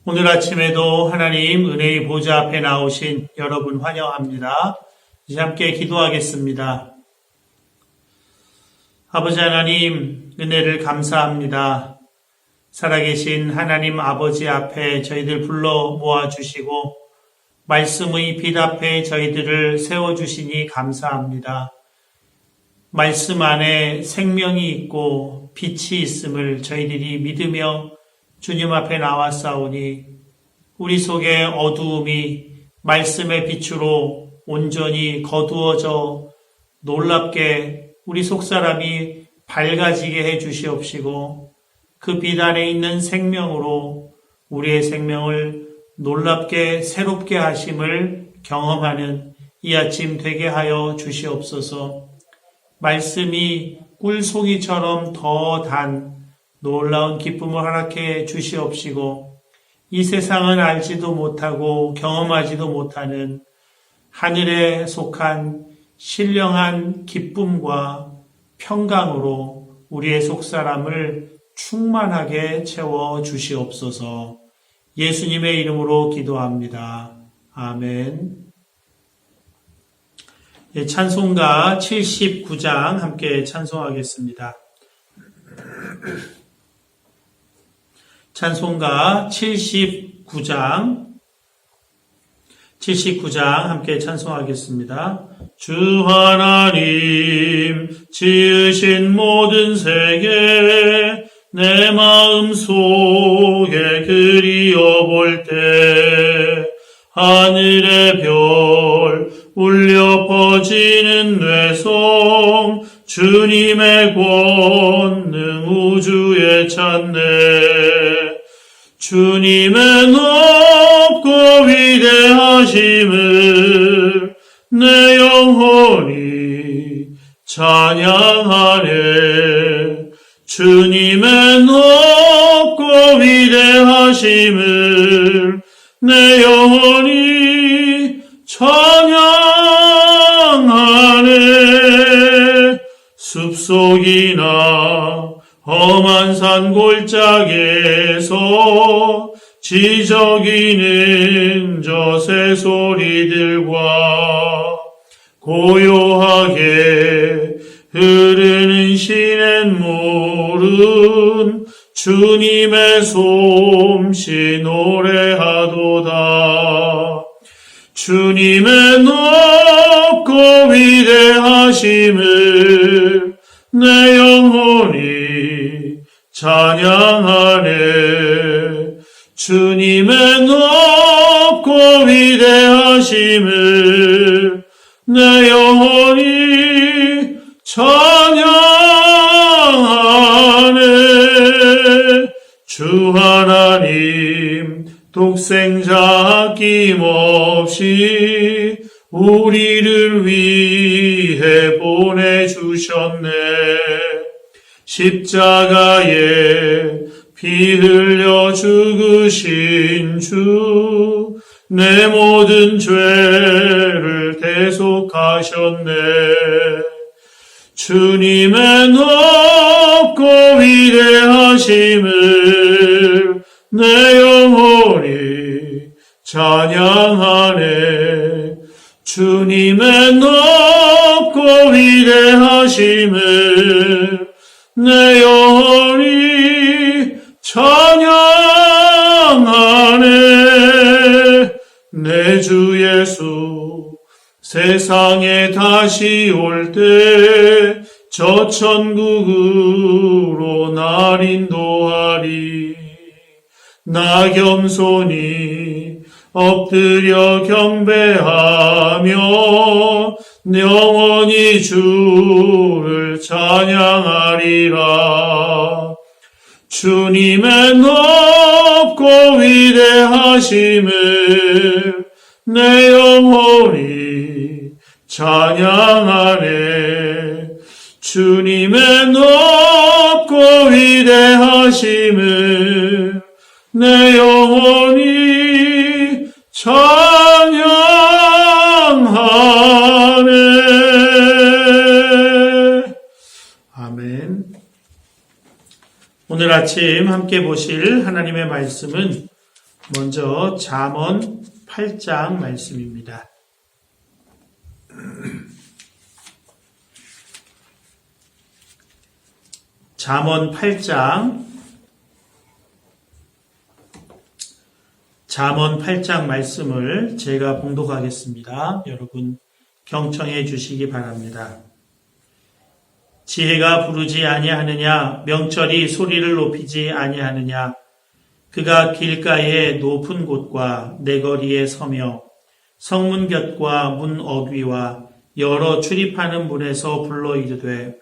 오늘 아침에도 하나님 은혜의 보좌 앞에 나오신 여러분 환영합니다. 이제 함께 기도하겠습니다. 아버지 하나님, 은혜를 감사합니다. 살아계신 하나님 아버지 앞에 저희들 불러 모아주시고 말씀의 빛 앞에 저희들을 세워주시니 감사합니다. 말씀 안에 생명이 있고 빛이 있음을 저희들이 믿으며 주님 앞에 나왔사오니 우리 속에 어두움이 말씀의 빛으로 온전히 거두어져 놀랍게 우리 속사람이 밝아지게 해 주시옵시고 그 빛 안에 있는 생명으로 우리의 생명을 놀랍게 새롭게 하심을 경험하는 이 아침 되게 하여 주시옵소서. 말씀이 꿀송이처럼 더 단 놀라운 기쁨을 허락해 주시옵시고 이 세상은 알지도 못하고 경험하지도 못하는 하늘에 속한 신령한 기쁨과 평강으로 우리의 속사람을 충만하게 채워 주시옵소서. 예수님의 이름으로 기도합니다. 아멘. 찬송가 79장 함께 찬송하겠습니다. 찬송가 79장 함께 찬송하겠습니다. 주 하나님 지으신 모든 세계 내 마음 속에 그리워볼 때 하늘의 별 울려 퍼지는 뇌성 주님의 권능 우주에 찾네. 주님의 높고 위대하심을 내 영혼이 찬양하네. 주님의 높고 위대하심을 내 영혼이 찬양하네. 숲속이나 험한 산 골짜기에서 지저귀는 저 새소리들과 고요하게 흐르는 시냇물은 주님의 솜씨 노래하도다. 주님의 높고 위대하심을 내 영혼이 찬양하네. 주님의 높고 위대하심을 내 영혼이 찬양하네. 주 하나님 독생자 아낌없이 우리를 위해 보내주셨네. 십자가에 피 흘려 죽으신 주 내 모든 죄를 대속하셨네. 주님의 높고 위대하심을 내 영혼이 찬양하네. 주님의 높고 위대하심을 내 영혼이 찬양하네. 내 주 예수 세상에 다시 올 때 저 천국으로 날 인도하리. 나 겸손히 엎드려 경배하며 영원히 주를 찬양하리라. 주님의 높고 위대하심을 내 영혼이 찬양하네. 주님의 높고 위대하심을 내 영혼이 찬양하네. 아멘. 오늘 아침 함께 보실 하나님의 말씀은 먼저 잠언 8장 말씀입니다. 잠언 8장 말씀을 제가 봉독하겠습니다. 여러분 경청해 주시기 바랍니다. 지혜가 부르지 아니하느냐, 명철이 소리를 높이지 아니하느냐. 그가 길가의 높은 곳과 내거리에 서며 성문 곁과 문 어귀와 여러 출입하는 문에서 불러 이르되,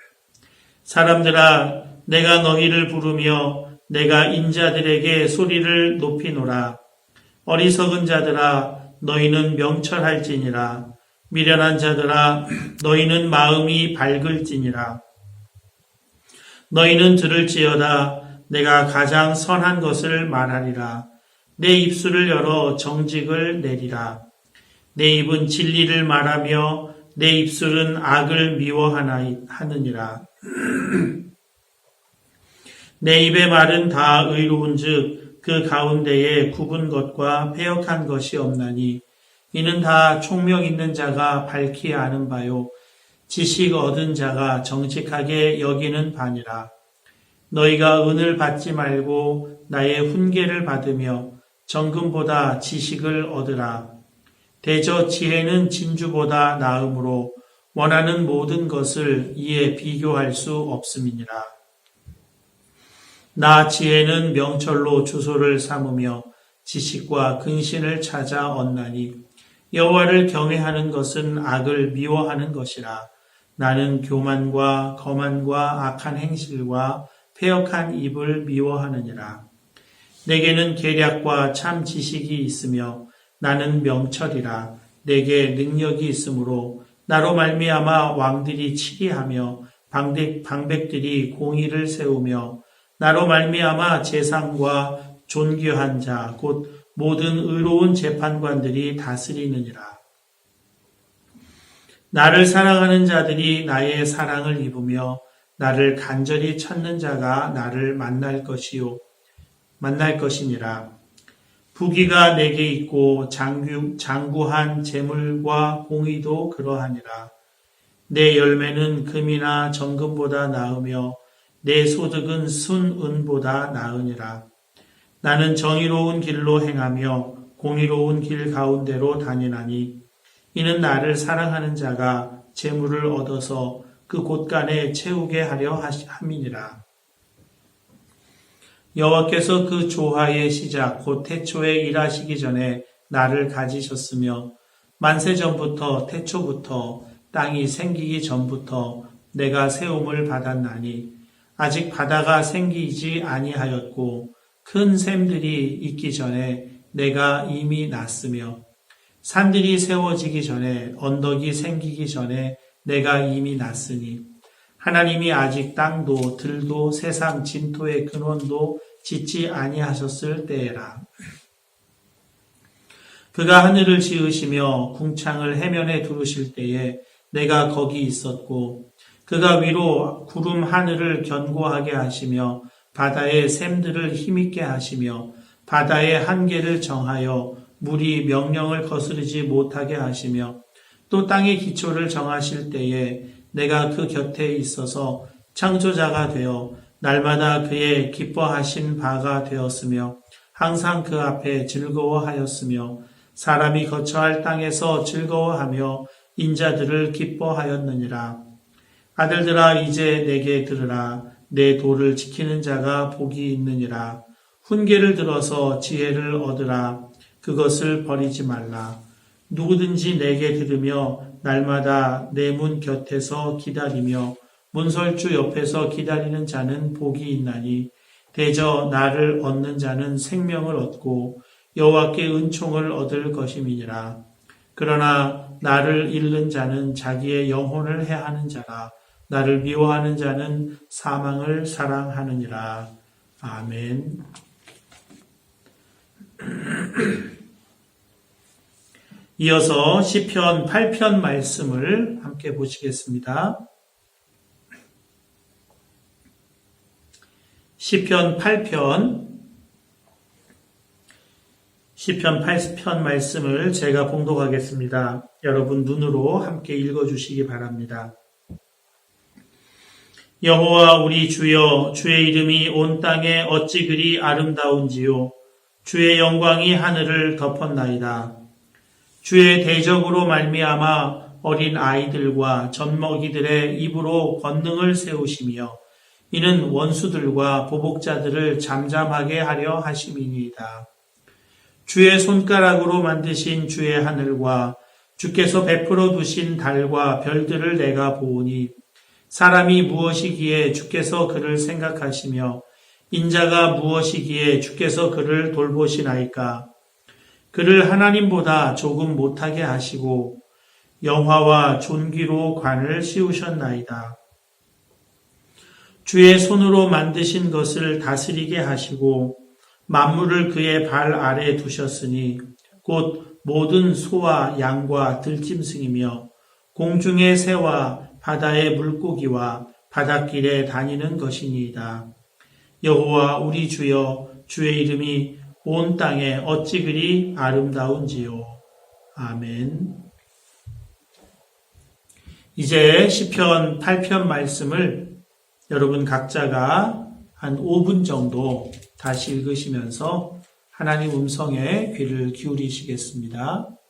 사람들아, 내가 너희를 부르며 내가 인자들에게 소리를 높이노라. 어리석은 자들아, 너희는 명철할지니라. 미련한 자들아, 너희는 마음이 밝을지니라. 너희는 들을지어다. 내가 가장 선한 것을 말하리라. 내 입술을 열어 정직을 내리라. 내 입은 진리를 말하며 내 입술은 악을 미워하느니라. 내 입의 말은 다 의로운즉 그 가운데에 굽은 것과 패역한 것이 없나니 이는 다 총명 있는 자가 밝히 아는 바요 지식 얻은 자가 정직하게 여기는 바니라. 너희가 은을 받지 말고 나의 훈계를 받으며 정금보다 지식을 얻으라. 대저 지혜는 진주보다 나음으로 원하는 모든 것을 이에 비교할 수 없음이니라. 나 지혜는 명철로 주소를 삼으며 지식과 근신을 찾아 얻나니 여호와를 경외하는 것은 악을 미워하는 것이라. 나는 교만과 거만과 악한 행실과 패역한 입을 미워하느니라. 내게는 계략과 참 지식이 있으며 나는 명철이라. 내게 능력이 있으므로 나로 말미암아 왕들이 치리하며 방백들이 공의를 세우며 나로 말미암아 재상과 존귀한 자 곧 모든 의로운 재판관들이 다스리느니라. 나를 사랑하는 자들이 나의 사랑을 입으며 나를 간절히 찾는 자가 나를 만날 것이니라. 부귀가 내게 있고 장구한 재물과 공의도 그러하니라. 내 열매는 금이나 정금보다 나으며 내 소득은 순은보다 나으니라. 나는 정의로운 길로 행하며 공의로운 길 가운데로 다니나니 이는 나를 사랑하는 자가 재물을 얻어서 그 곳간에 채우게 하려 함이니라. 여호와께서 그 조화의 시작 곧 태초에 일하시기 전에 나를 가지셨으며 만세 전부터 태초부터 땅이 생기기 전부터 내가 세움을 받았나니 아직 바다가 생기지 아니하였고 큰 샘들이 있기 전에 내가 이미 났으며 산들이 세워지기 전에 언덕이 생기기 전에 내가 이미 났으니 하나님이 아직 땅도 들도 세상 진토의 근원도 짓지 아니하셨을 때에라. 그가 하늘을 지으시며 궁창을 해면에 두르실 때에 내가 거기 있었고 그가 위로 구름 하늘을 견고하게 하시며 바다의 샘들을 힘있게 하시며 바다의 한계를 정하여 물이 명령을 거스르지 못하게 하시며 또 땅의 기초를 정하실 때에 내가 그 곁에 있어서 창조자가 되어 날마다 그의 기뻐하신 바가 되었으며 항상 그 앞에 즐거워하였으며 사람이 거처할 땅에서 즐거워하며 인자들을 기뻐하였느니라. 아들들아 이제 내게 들으라. 내 도를 지키는 자가 복이 있느니라. 훈계를 들어서 지혜를 얻으라. 그것을 버리지 말라. 누구든지 내게 들으며 날마다 내 문 곁에서 기다리며 문설주 옆에서 기다리는 자는 복이 있나니 대저 나를 얻는 자는 생명을 얻고 여호와께 은총을 얻을 것임이니라. 그러나 나를 잃는 자는 자기의 영혼을 해하는 자라. 나를 미워하는 자는 사망을 사랑하느니라. 아멘. 이어서 시편 8편 말씀을 함께 보시겠습니다. 시편 8편 시편 80편 말씀을 제가 봉독하겠습니다. 여러분 눈으로 함께 읽어주시기 바랍니다. 여호와 우리 주여, 주의 이름이 온 땅에 어찌 그리 아름다운지요. 주의 영광이 하늘을 덮었나이다. 주의 대적으로 말미암아 어린 아이들과 젖먹이들의 입으로 권능을 세우시며 이는 원수들과 보복자들을 잠잠하게 하려 하심이니이다. 주의 손가락으로 만드신 주의 하늘과 주께서 베풀어 두신 달과 별들을 내가 보오니 사람이 무엇이기에 주께서 그를 생각하시며 인자가 무엇이기에 주께서 그를 돌보시나이까. 그를 하나님보다 조금 못하게 하시고 영화와 존귀로 관을 씌우셨나이다. 주의 손으로 만드신 것을 다스리게 하시고 만물을 그의 발 아래 두셨으니 곧 모든 소와 양과 들짐승이며 공중의 새와 바다의 물고기와 바닷길에 다니는 것이니이다. 여호와 우리 주여, 주의 이름이 온 땅에 어찌 그리 아름다운지요. 아멘. 이제 시편 8편 말씀을 여러분 각자가 한 5분 정도 다시 읽으시면서 하나님 음성에 귀를 기울이시겠습니다.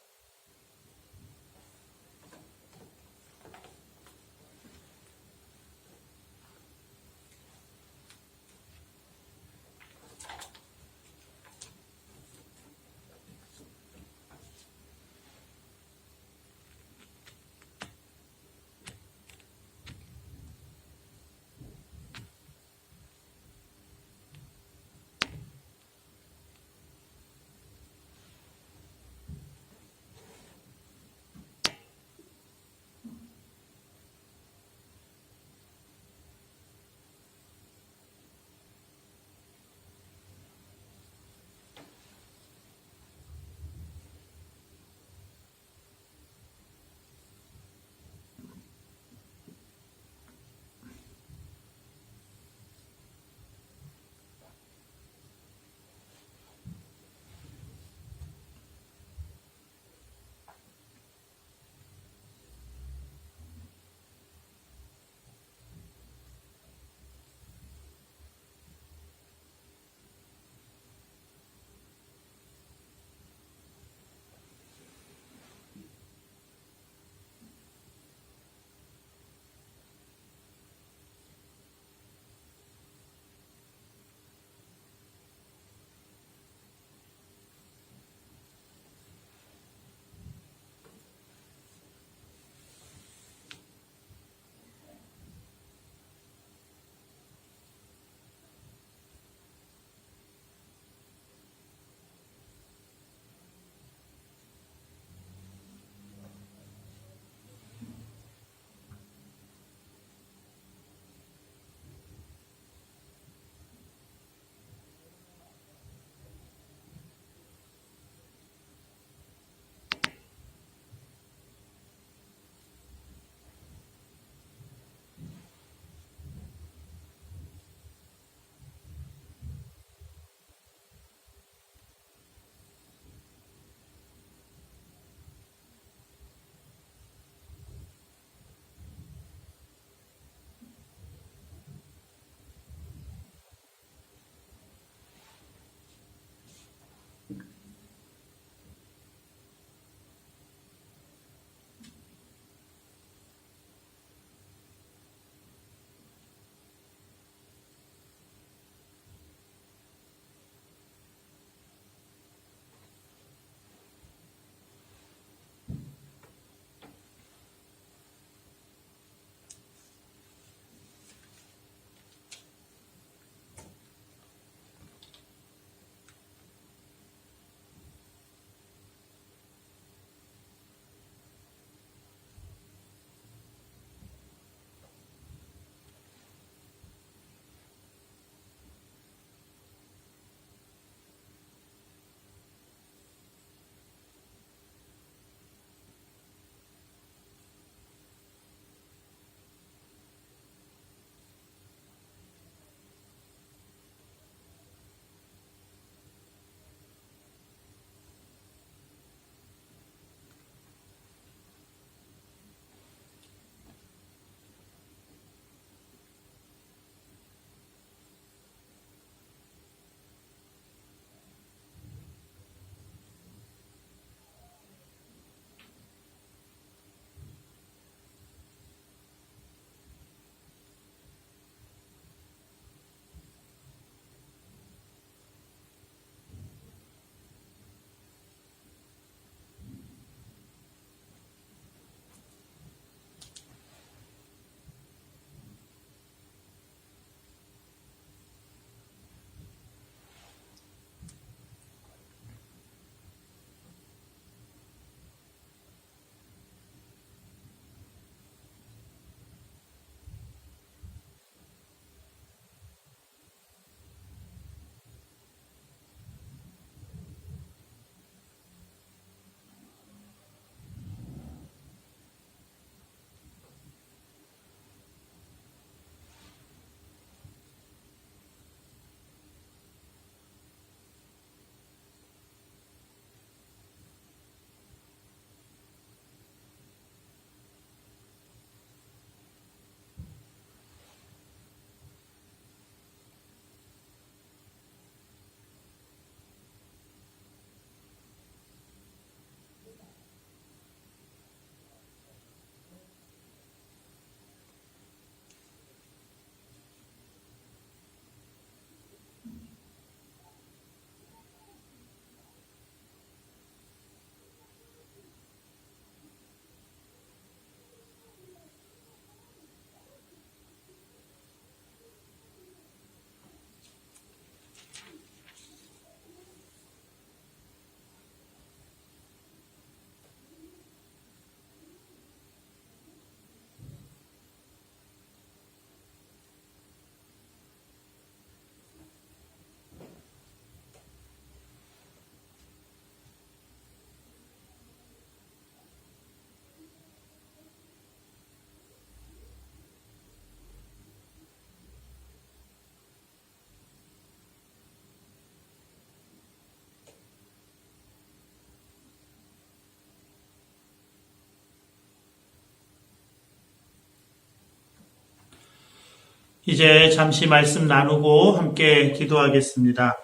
이제 잠시 말씀 나누고 함께 기도하겠습니다.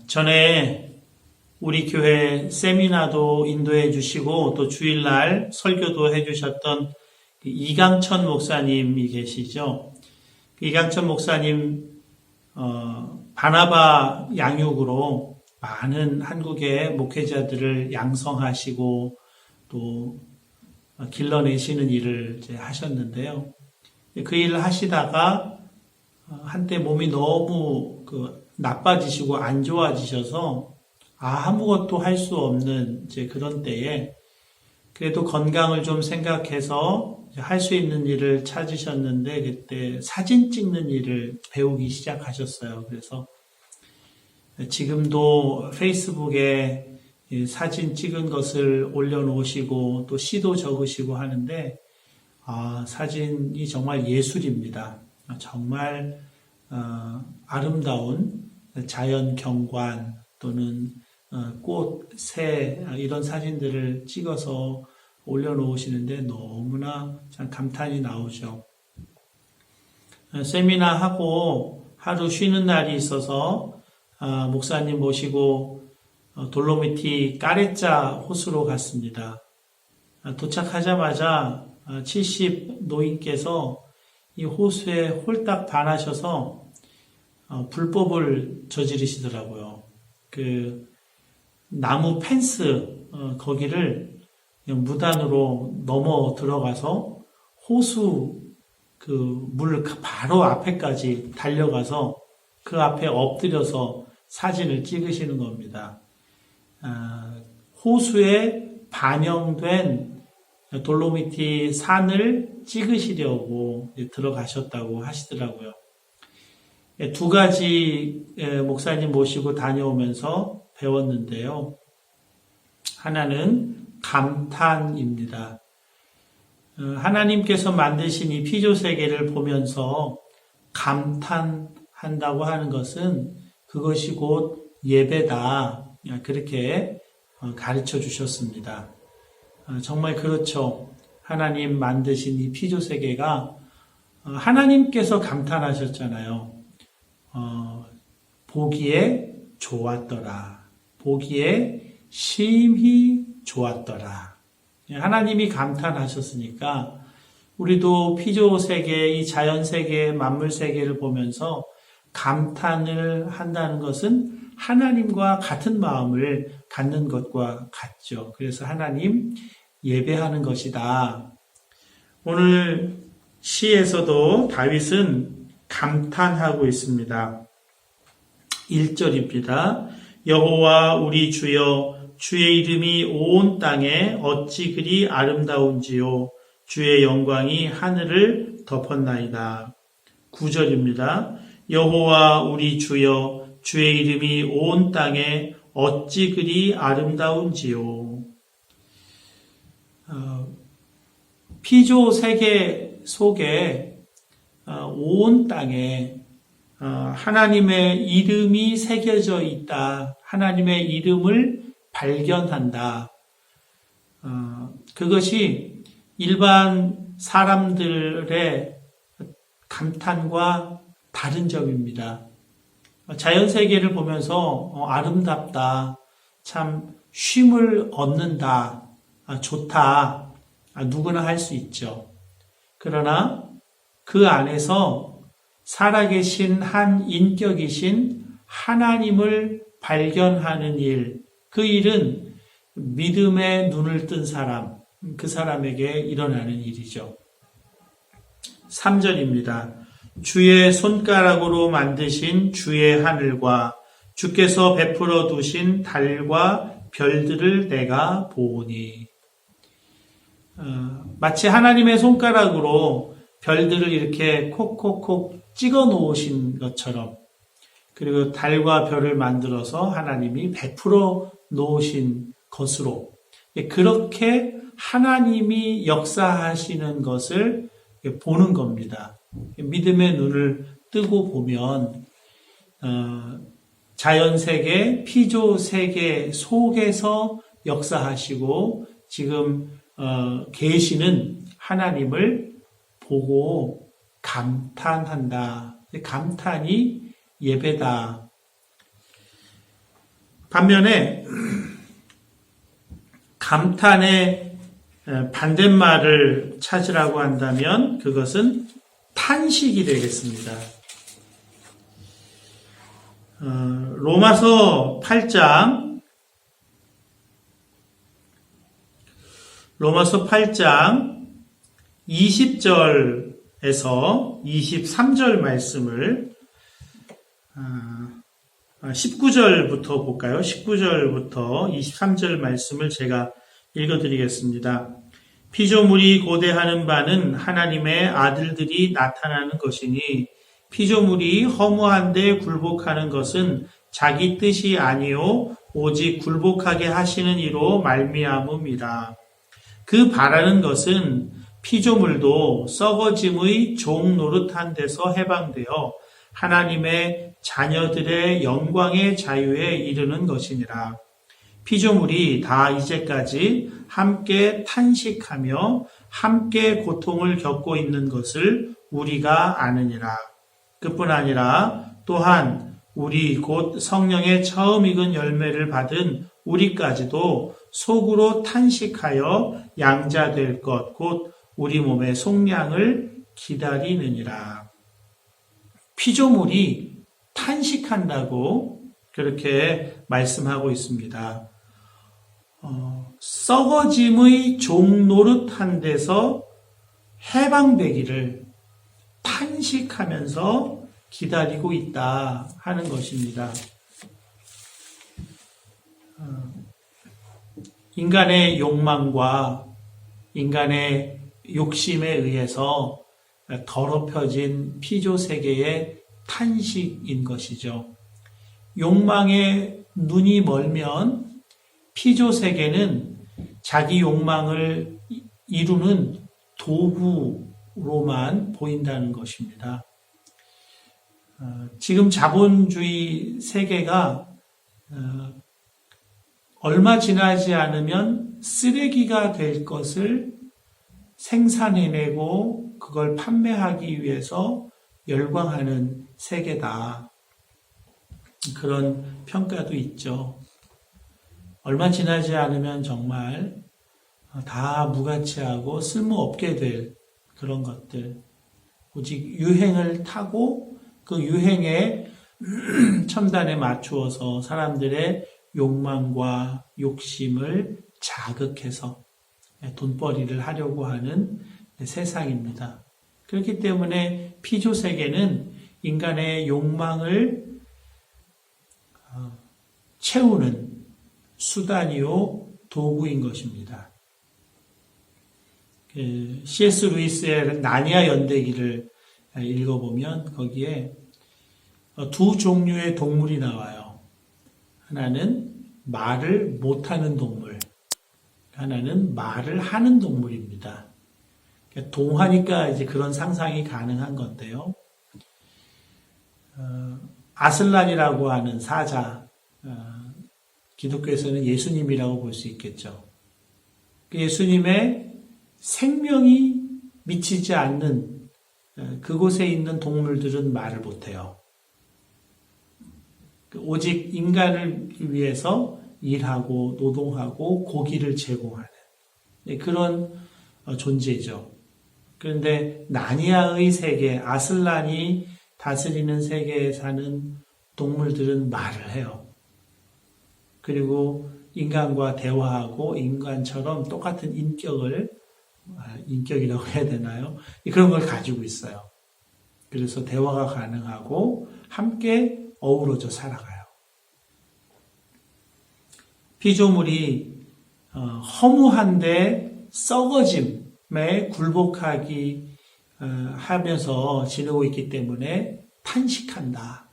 전에 우리 교회 세미나도 인도해 주시고 또 주일날 설교도 해 주셨던 이강천 목사님이 계시죠. 이강천 목사님 바나바 양육으로 많은 한국의 목회자들을 양성하시고 또 길러내시는 일을 이제 하셨는데요. 그 일을 하시다가 한때 몸이 너무 나빠지시고 안 좋아지셔서 아무것도 할 수 없는 이제 그런 때에 그래도 건강을 좀 생각해서 할 수 있는 일을 찾으셨는데 그때 사진 찍는 일을 배우기 시작하셨어요. 그래서 지금도 페이스북에 사진 찍은 것을 올려놓으시고 또 시도 적으시고 하는데 사진이 정말 예술입니다. 정말 아름다운 자연 경관 또는 꽃, 새 이런 사진들을 찍어서 올려놓으시는데 너무나 참 감탄이 나오죠. 세미나하고 하루 쉬는 날이 있어서 목사님 모시고 돌로미티 까레짜 호수로 갔습니다. 도착하자마자 70 노인께서 이 호수에 홀딱 반하셔서 불법을 저지르시더라고요. 그 나무 펜스 거기를 그냥 무단으로 넘어 들어가서 호수 그 물 바로 앞에까지 달려가서 그 앞에 엎드려서 사진을 찍으시는 겁니다. 호수에 반영된 돌로미티 산을 찍으시려고 들어가셨다고 하시더라고요. 두 가지 목사님 모시고 다녀오면서 배웠는데요. 하나는 감탄입니다. 하나님께서 만드신 이 피조세계를 보면서 감탄한다고 하는 것은 그것이 곧 예배다. 그렇게 가르쳐 주셨습니다. 정말 그렇죠. 하나님 만드신 이 피조세계가 하나님께서 감탄하셨잖아요. 보기에 좋았더라. 보기에 심히 좋았더라. 하나님이 감탄하셨으니까 우리도 피조세계, 이 자연세계, 만물세계를 보면서 감탄을 한다는 것은 하나님과 같은 마음을 갖는 것과 같죠. 그래서 하나님 예배하는 것이다. 오늘 시에서도 다윗은 감탄하고 있습니다. 1절입니다. 여호와 우리 주여 주의 이름이 온 땅에 어찌 그리 아름다운지요 주의 영광이 하늘을 덮었나이다. 9절입니다. 여호와 우리 주여 주의 이름이 온 땅에 어찌 그리 아름다운지요. 피조 세계 속에 온 땅에 하나님의 이름이 새겨져 있다. 하나님의 이름을 발견한다. 그것이 일반 사람들의 감탄과 다른 점입니다. 자연세계를 보면서 아름답다, 참 쉼을 얻는다, 좋다, 누구나 할 수 있죠. 그러나 그 안에서 살아계신 한 인격이신 하나님을 발견하는 일, 그 일은 믿음의 눈을 뜬 사람, 그 사람에게 일어나는 일이죠. 3절입니다. 주의 손가락으로 만드신 주의 하늘과 주께서 베풀어 두신 달과 별들을 내가 보오니. 마치 하나님의 손가락으로 별들을 이렇게 콕콕콕 찍어 놓으신 것처럼, 그리고 달과 별을 만들어서 하나님이 베풀어 놓으신 것으로, 그렇게 하나님이 역사하시는 것을 보는 겁니다. 믿음의 눈을 뜨고 보면 자연세계, 피조세계 속에서 역사하시고 지금 계시는 하나님을 보고 감탄한다. 감탄이 예배다. 반면에 감탄의 반대말을 찾으라고 한다면 그것은 탄식이 되겠습니다. 로마서 8장 20절에서 23절 말씀을 19절부터 볼까요? 19절부터 23절 말씀을 제가 읽어드리겠습니다. 피조물이 고대하는 바는 하나님의 아들들이 나타나는 것이니 피조물이 허무한데 굴복하는 것은 자기 뜻이 아니요 오직 굴복하게 하시는 이로 말미암음이라. 그 바라는 것은 피조물도 썩어짐의 종 노릇한 데서 해방되어 하나님의 자녀들의 영광의 자유에 이르는 것이니라. 피조물이 다 이제까지 함께 탄식하며 함께 고통을 겪고 있는 것을 우리가 아느니라. 그뿐 아니라 또한 우리 곧 성령의 처음 익은 열매를 받은 우리까지도 속으로 탄식하여 양자될 것 곧 우리 몸의 속량을 기다리느니라. 피조물이 탄식한다고 그렇게 말씀하고 있습니다. 썩어짐의 종 노릇한 데서 해방되기를 탄식하면서 기다리고 있다 하는 것입니다. 인간의 욕망과 인간의 욕심에 의해서 더럽혀진 피조세계의 탄식인 것이죠. 욕망에 눈이 멀면 피조세계는 자기 욕망을 이루는 도구로만 보인다는 것입니다. 지금 자본주의 세계가 얼마 지나지 않으면 쓰레기가 될 것을 생산해내고 그걸 판매하기 위해서 열광하는 세계다. 그런 평가도 있죠. 얼마 지나지 않으면 정말 다 무가치하고 쓸모없게 될 그런 것들. 오직 유행을 타고 그 유행에 첨단에 맞추어서 사람들의 욕망과 욕심을 자극해서 돈벌이를 하려고 하는 세상입니다. 그렇기 때문에 피조세계는 인간의 욕망을 채우는 수단이요 도구인 것입니다. C.S. 루이스의 나니아 연대기를 읽어보면 거기에 두 종류의 동물이 나와요. 하나는 말을 못하는 동물, 하나는 말을 하는 동물입니다. 동화니까 이제 그런 상상이 가능한 건데요. 아슬란이라고 하는 사자, 기독교에서는 예수님이라고 볼 수 있겠죠. 예수님의 생명이 미치지 않는 그곳에 있는 동물들은 말을 못해요. 오직 인간을 위해서 일하고 노동하고 고기를 제공하는 그런 존재죠. 그런데 나니아의 세계, 아슬란이 다스리는 세계에 사는 동물들은 말을 해요. 그리고 인간과 대화하고 인간처럼 똑같은 인격이라고 해야 되나요? 그런 걸 가지고 있어요. 그래서 대화가 가능하고 함께 어우러져 살아가요. 피조물이 허무한데 썩어짐에 굴복하기 하면서 지내고 있기 때문에 탄식한다.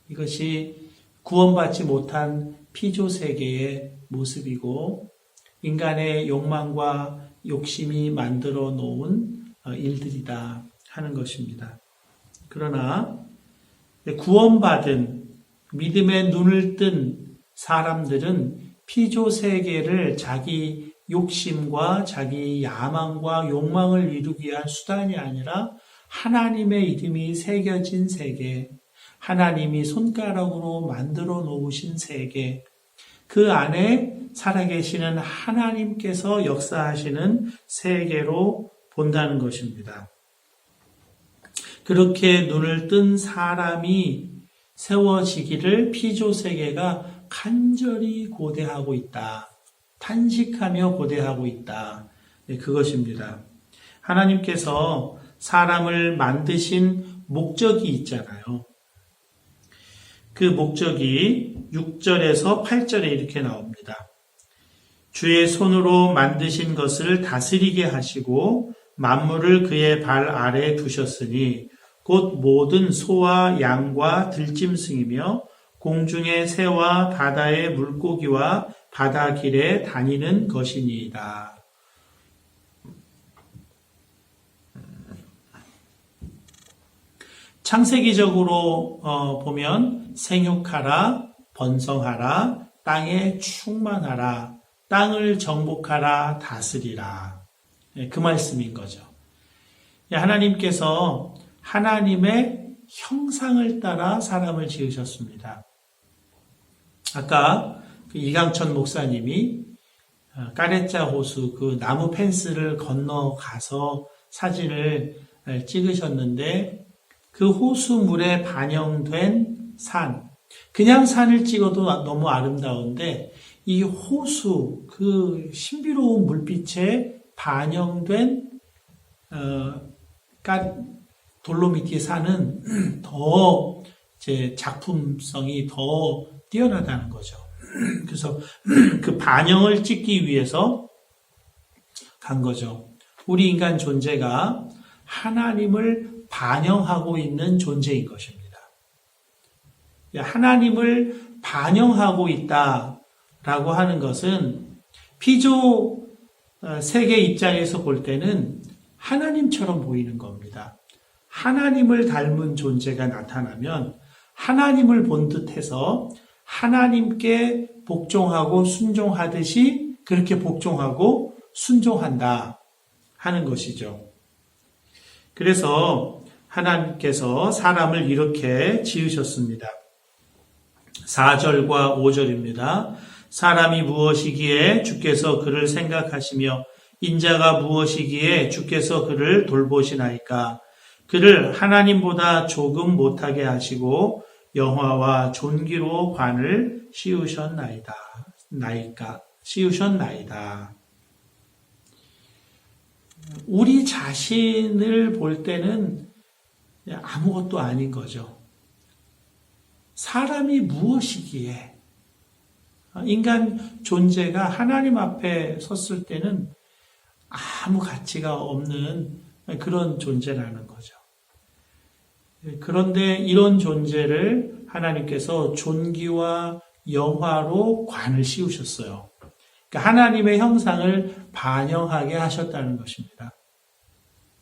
이것이 구원받지 못한 피조세계의 모습이고 인간의 욕망과 욕심이 만들어 놓은 일들이다 하는 것입니다. 그러나 구원받은 믿음의 눈을 뜬 사람들은 피조세계를 자기 욕심과 자기 야망과 욕망을 이루기 위한 수단이 아니라 하나님의 이름이 새겨진 세계, 하나님이 손가락으로 만들어 놓으신 세계, 그 안에 살아계시는 하나님께서 역사하시는 세계로 본다는 것입니다. 그렇게 눈을 뜬 사람이 세워지기를 피조세계가 간절히 고대하고 있다. 탄식하며 고대하고 있다. 그것입니다. 하나님께서 사람을 만드신 목적이 있잖아요. 그 목적이 6절에서 8절에 이렇게 나옵니다. 주의 손으로 만드신 것을 다스리게 하시고 만물을 그의 발 아래에 두셨으니 곧 모든 소와 양과 들짐승이며 공중의 새와 바다의 물고기와 바다 길에 다니는 것이니이다. 창세기적으로 보면 생육하라, 번성하라, 땅에 충만하라, 땅을 정복하라, 다스리라. 그 말씀인 거죠. 하나님께서 하나님의 형상을 따라 사람을 지으셨습니다. 아까 이강천 목사님이 까레짜 호수 그 나무 펜스를 건너가서 사진을 찍으셨는데 그 호수물에 반영된 산, 그냥 산을 찍어도 너무 아름다운데 이 호수, 그 신비로운 물빛에 반영된 돌로미티 산은 더 이제 작품성이 더 뛰어나다는 거죠. 그래서 그 반영을 찍기 위해서 간 거죠. 우리 인간 존재가 하나님을 반영하고 있는 존재인 것입니다. 하나님을 반영하고 있다라고 하는 것은 피조 세계 입장에서 볼 때는 하나님처럼 보이는 겁니다. 하나님을 닮은 존재가 나타나면 하나님을 본 듯해서 하나님께 복종하고 순종하듯이 그렇게 복종하고 순종한다 하는 것이죠. 그래서 하나님께서 사람을 이렇게 지으셨습니다. 4절과 5절입니다. 사람이 무엇이기에 주께서 그를 생각하시며 인자가 무엇이기에 주께서 그를 돌보시나이까. 그를 하나님보다 조금 못하게 하시고 영화와 존귀로 관을 씌우셨나이다. 우리 자신을 볼 때는 아무것도 아닌 거죠. 사람이 무엇이기에 인간 존재가 하나님 앞에 섰을 때는 아무 가치가 없는 그런 존재라는 거죠. 그런데 이런 존재를 하나님께서 존귀와 영화로 관을 씌우셨어요. 그러니까 하나님의 형상을 반영하게 하셨다는 것입니다.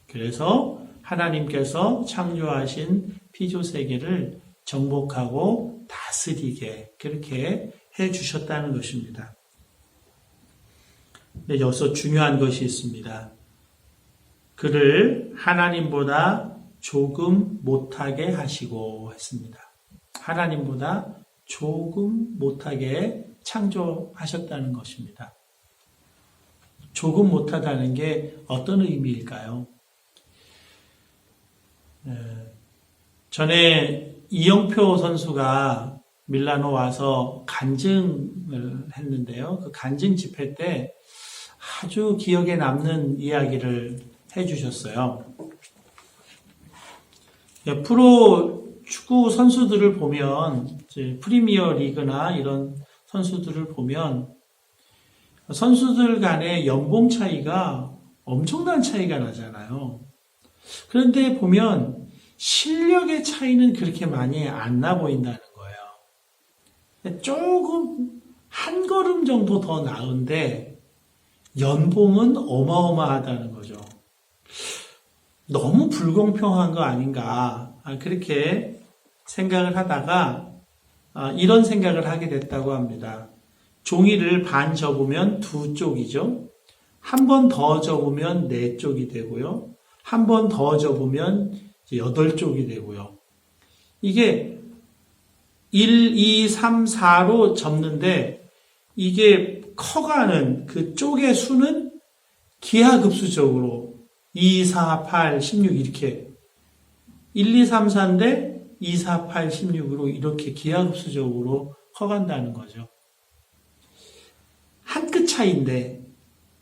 그래서 하나님께서 창조하신 피조세계를 정복하고 다스리게 그렇게 해주셨다는 것입니다. 근데 여기서 중요한 것이 있습니다. 그를 하나님보다 조금 못하게 하시고 했습니다. 하나님보다 조금 못하게 창조하셨다는 것입니다. 조금 못하다는 게 어떤 의미일까요? 전에 이영표 선수가 밀라노 와서 간증을 했는데요. 그 간증 집회 때 아주 기억에 남는 이야기를 해주셨어요. 프로 축구 선수들을 보면, 프리미어 리그나 이런 선수들을 보면 선수들 간의 연봉 차이가 엄청난 차이가 나잖아요. 그런데 보면 실력의 차이는 그렇게 많이 안 나 보인다는 거예요. 조금 한 걸음 정도 더 나은데 연봉은 어마어마하다는 거죠. 너무 불공평한 거 아닌가 그렇게 생각을 하다가 이런 생각을 하게 됐다고 합니다. 종이를 반 접으면 2쪽이죠. 한 번 더 접으면 4쪽이 되고요. 한 번 더 접으면 이제 8쪽이 되고요. 이게 1, 2, 3, 4로 접는데 이게 커가는 그 쪽의 수는 기하급수적으로 2, 4, 8, 16 이렇게 1, 2, 3, 4인데 2, 4, 8, 16으로 이렇게 기하급수적으로 커간다는 거죠. 한 끗 차이인데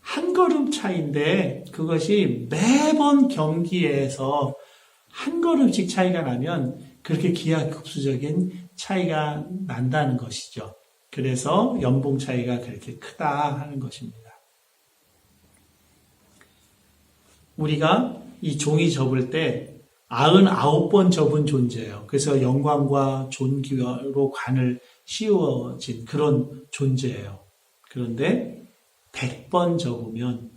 한 걸음 차이인데 그것이 매번 경기에서 한 걸음씩 차이가 나면 그렇게 기하급수적인 차이가 난다는 것이죠. 그래서 연봉 차이가 그렇게 크다 하는 것입니다. 우리가 이 종이 접을 때 99번 접은 존재예요. 그래서 영광과 존귀로 관을 씌워진 그런 존재예요. 그런데 100번 접으면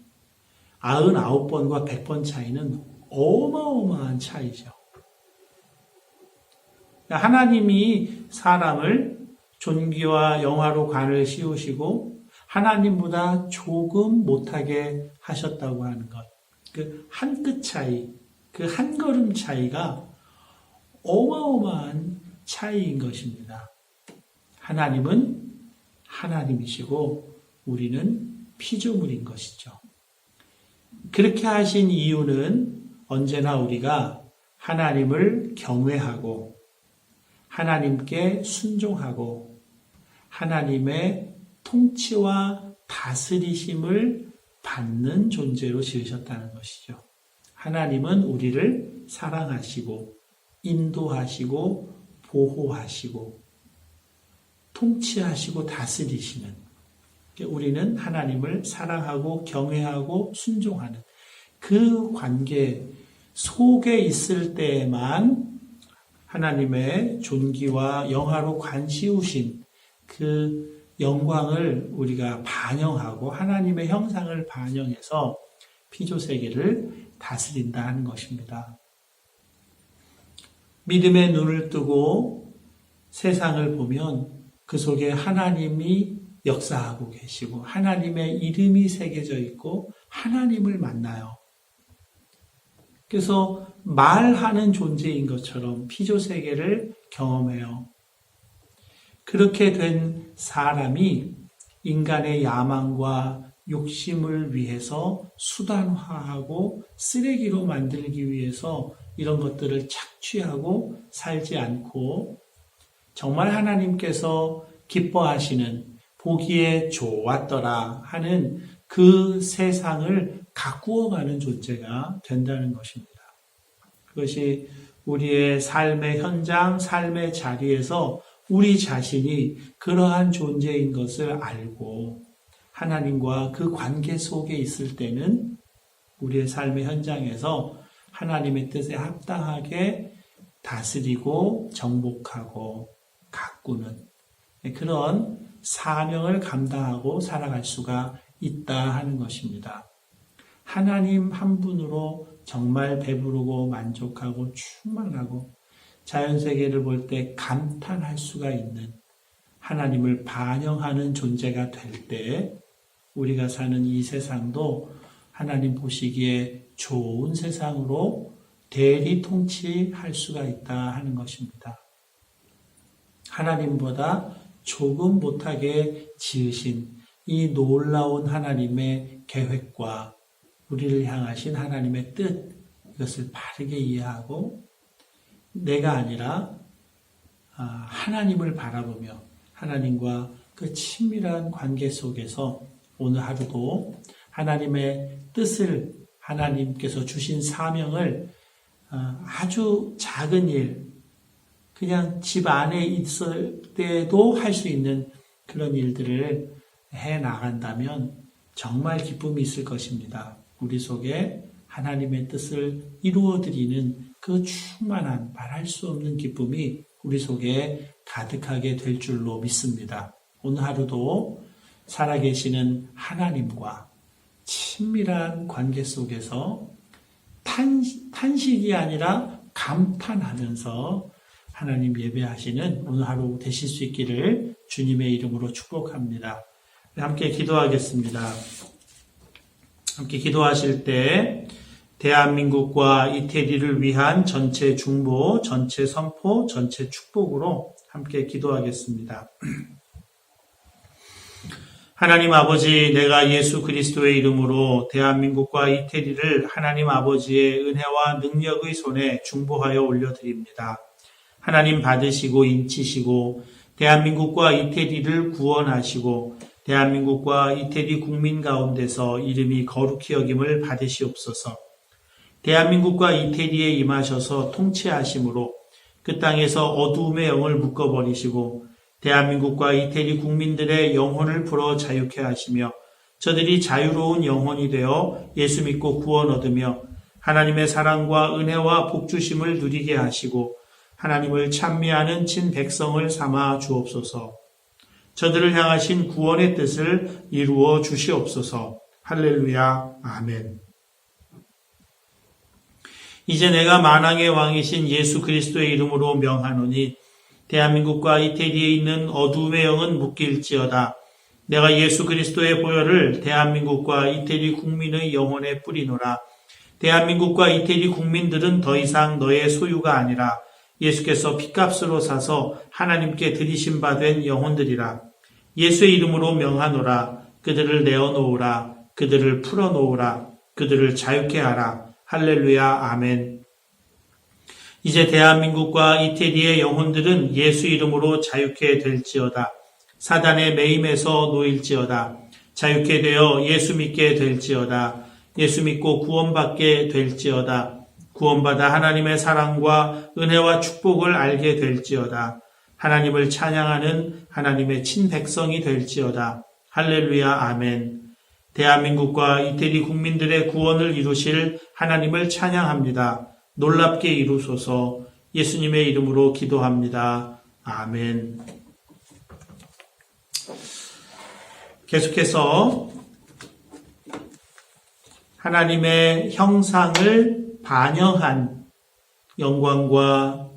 99번과 100번 차이는 어마어마한 차이죠. 하나님이 사람을 존귀와 영화로 관을 씌우시고 하나님보다 조금 못하게 하셨다고 하는 것. 그 한 끗 차이, 그 한 걸음 차이가 어마어마한 차이인 것입니다. 하나님은 하나님이시고 우리는 피조물인 것이죠. 그렇게 하신 이유는 언제나 우리가 하나님을 경외하고 하나님께 순종하고 하나님의 통치와 다스리심을 받는 존재로 지으셨다는 것이죠. 하나님은 우리를 사랑하시고 인도하시고 보호하시고 통치하시고 다스리시는, 우리는 하나님을 사랑하고 경외하고 순종하는 그 관계 속에 있을 때에만 하나님의 존귀와 영화로 관 씌우신 그 영광을 우리가 반영하고 하나님의 형상을 반영해서 피조세계를 다스린다 하는 것입니다. 믿음의 눈을 뜨고 세상을 보면 그 속에 하나님이 역사하고 계시고 하나님의 이름이 새겨져 있고 하나님을 만나요. 그래서 말하는 존재인 것처럼 피조세계를 경험해요. 그렇게 된 사람이 인간의 야망과 욕심을 위해서 수단화하고 쓰레기로 만들기 위해서 이런 것들을 착취하고 살지 않고 정말 하나님께서 기뻐하시는 보기에 좋았더라 하는 그 세상을 가꾸어가는 존재가 된다는 것입니다. 그것이 우리의 삶의 현장, 삶의 자리에서 우리 자신이 그러한 존재인 것을 알고 하나님과 그 관계 속에 있을 때는 우리의 삶의 현장에서 하나님의 뜻에 합당하게 다스리고 정복하고 가꾸는 그런 사명을 감당하고 살아갈 수가 있다 하는 것입니다. 하나님 한 분으로 정말 배부르고 만족하고 충만하고 자연세계를 볼 때 감탄할 수가 있는 하나님을 반영하는 존재가 될 때 우리가 사는 이 세상도 하나님 보시기에 좋은 세상으로 대리 통치할 수가 있다 하는 것입니다. 하나님보다 조금 못하게 지으신 이 놀라운 하나님의 계획과 우리를 향하신 하나님의 뜻, 이것을 바르게 이해하고 내가 아니라 하나님을 바라보며 하나님과 그 친밀한 관계 속에서 오늘 하루도 하나님의 뜻을, 하나님께서 주신 사명을 아주 작은 일, 그냥 집 안에 있을 때도 할 수 있는 그런 일들을 해 나간다면 정말 기쁨이 있을 것입니다. 우리 속에 하나님의 뜻을 이루어드리는 그 충만한 말할 수 없는 기쁨이 우리 속에 가득하게 될 줄로 믿습니다. 오늘 하루도 살아계시는 하나님과 친밀한 관계 속에서 탄식이 아니라 감탄하면서 하나님 예배하시는 오늘 하루 되실 수 있기를 주님의 이름으로 축복합니다. 함께 기도하겠습니다. 함께 기도하실 때 대한민국과 이태리를 위한 전체 중보, 전체 선포, 전체 축복으로 함께 기도하겠습니다. 하나님 아버지, 내가 예수 그리스도의 이름으로 대한민국과 이태리를 하나님 아버지의 은혜와 능력의 손에 중보하여 올려드립니다. 하나님 받으시고 인치시고 대한민국과 이태리를 구원하시고 대한민국과 이태리 국민 가운데서 이름이 거룩히 여김을 받으시옵소서. 대한민국과 이태리에 임하셔서 통치하심으로 그 땅에서 어두움의 영을 묶어버리시고 대한민국과 이태리 국민들의 영혼을 풀어 자유케 하시며 저들이 자유로운 영혼이 되어 예수 믿고 구원 얻으며 하나님의 사랑과 은혜와 복주심을 누리게 하시고 하나님을 찬미하는 친백성을 삼아 주옵소서. 저들을 향하신 구원의 뜻을 이루어 주시옵소서. 할렐루야. 아멘. 이제 내가 만왕의 왕이신 예수 그리스도의 이름으로 명하노니 대한민국과 이태리에 있는 어두움의 영은 묶일지어다. 내가 예수 그리스도의 보혈을 대한민국과 이태리 국민의 영혼에 뿌리노라. 대한민국과 이태리 국민들은 더 이상 너의 소유가 아니라 예수께서 핏값으로 사서 하나님께 드리신 바 된 영혼들이라. 예수의 이름으로 명하노라. 그들을 내어놓으라. 그들을 풀어놓으라. 그들을 자유케 하라. 할렐루야. 아멘. 이제 대한민국과 이태리의 영혼들은 예수 이름으로 자유케 될지어다. 사단의 매임에서 놓일지어다. 자유케 되어 예수 믿게 될지어다. 예수 믿고 구원받게 될지어다. 구원받아 하나님의 사랑과 은혜와 축복을 알게 될지어다. 하나님을 찬양하는 하나님의 친백성이 될지어다. 할렐루야. 아멘. 대한민국과 이태리 국민들의 구원을 이루실 하나님을 찬양합니다. 놀랍게 이루소서. 예수님의 이름으로 기도합니다. 아멘. 계속해서 하나님의 형상을 반영한 영광과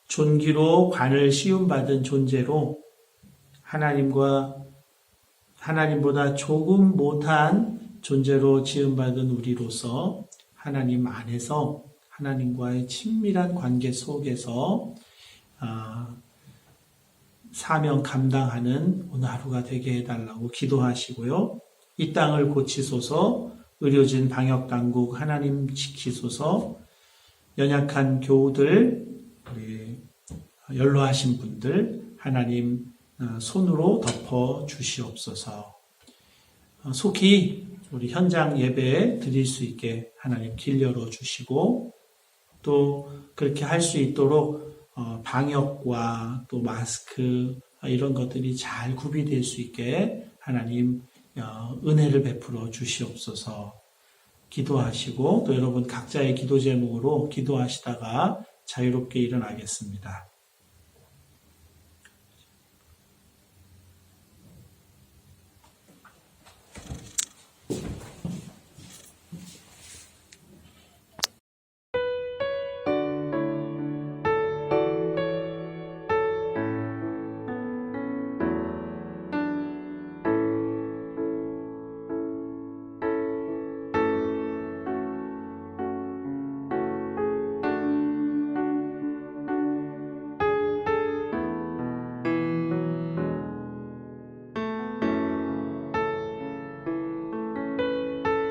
존귀로 관을 씌움받은 존재로 하나님보다 조금 못한 존재로 지음받은 우리로서 하나님 안에서 하나님과의 친밀한 관계 속에서 사명 감당하는 오늘 하루가 되게 해달라고 기도하시고요. 이 땅을 고치소서. 의료진 방역당국 하나님 지키소서. 연약한 교우들, 우리 연로하신 분들 하나님 손으로 덮어 주시옵소서. 속히 우리 현장 예배 드릴 수 있게 하나님 길 열어 주시고 또 그렇게 할 수 있도록 방역과 또 마스크 이런 것들이 잘 구비될 수 있게 하나님 은혜를 베풀어 주시옵소서. 기도하시고 또 여러분 각자의 기도 제목으로 기도하시다가 자유롭게 일어나겠습니다.